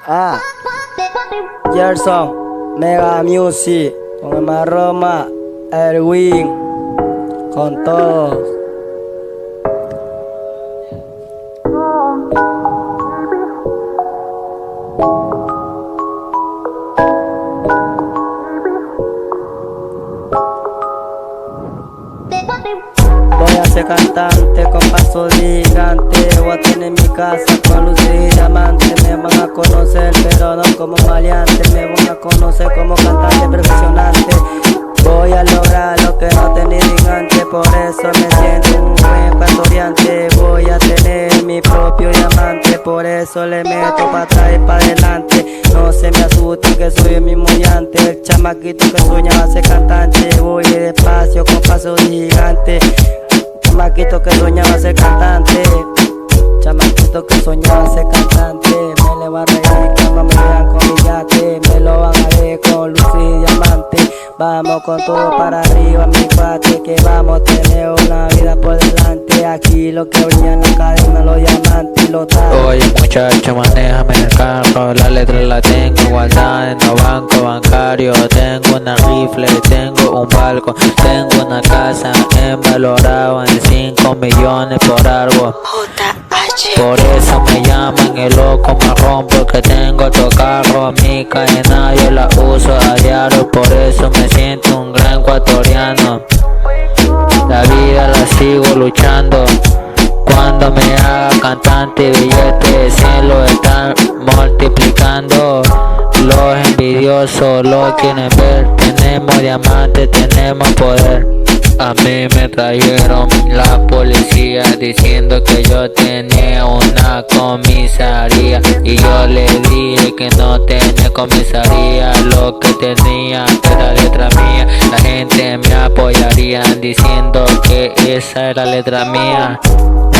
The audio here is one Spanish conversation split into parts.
Ah, Gerson, Mega Music, con Emma Roma, Erwin, con todos. Voy a ser cantante con paso gigante. Voy a tener mi casa con luces y diamantes. Me van a conocer pero no como maleante. Me van a conocer como cantante profesionante. Voy a lograr lo que no tenía gigante. Por eso me siento un buen ecuatoriante. Voy a tener mi propio diamante. Por eso le meto para atrás y para adelante. No se me asusten que soy el mismo llante. El chamaquito que soñaba ser cantante. Voy despacio con paso gigante. Chamaquito que soñaba ser cantante. Chamaquito que soñaba ser cantante. Me le va a reír cuando me vean con mi yate. Me lo van a ver con luz y diamante. Vamos con todo para arriba, mi cuate. Que vamos a tener una vida por delante. Aquí lo que brilla en la cadena, los diamantes y los datos. Oye muchacho, manéjame el carro. La letra la tengo guardada en el banco bancario. Tengo una rifle, tengo un barco. Tengo una casa valorada en 5 millones por algo. Por eso me llaman el loco marrón, porque tengo otro carro. Mi cadena yo la uso a diario, por eso me siento un gran ecuatoriano. La vida la sigo luchando. Cuando me haga cantante, billetes se lo están multiplicando. Los envidiosos lo quieren ver. Tenemos diamantes, tenemos poder. A mí me trajeron la policía diciendo que yo tenía una comisaría. Y yo le dije que no tenía comisaría. Lo que tenía era letra mía. La gente me apoyaría diciendo que esa era letra mía.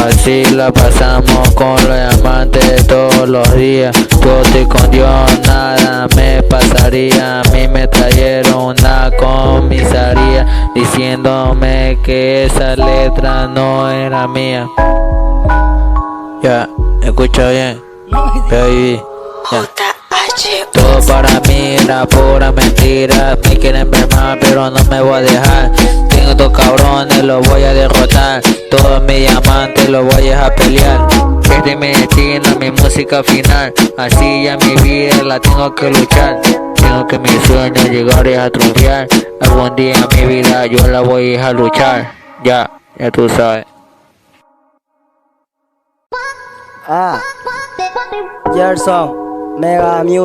Así la pasamos con los diamantes todos los días. Yo estoy con Dios, nada me pasaría. A mí me trajeron una comisaría diciéndome que esa letra no era mía. Ya, escucha bien, baby. Ya. Todo para mí era pura mentira. Me quieren ver mal pero no me voy a dejar. Tengo dos cabrones, los voy a derrotar. Todos mis diamantes los voy a pelear. Este es mi destino, mi música final. Así ya mi vida la tengo que luchar. Tengo que mi sueño llegar a triunfar. Algún día en mi vida yo la voy a luchar. Ya tú sabes. Ah, Gerson, Mega Music.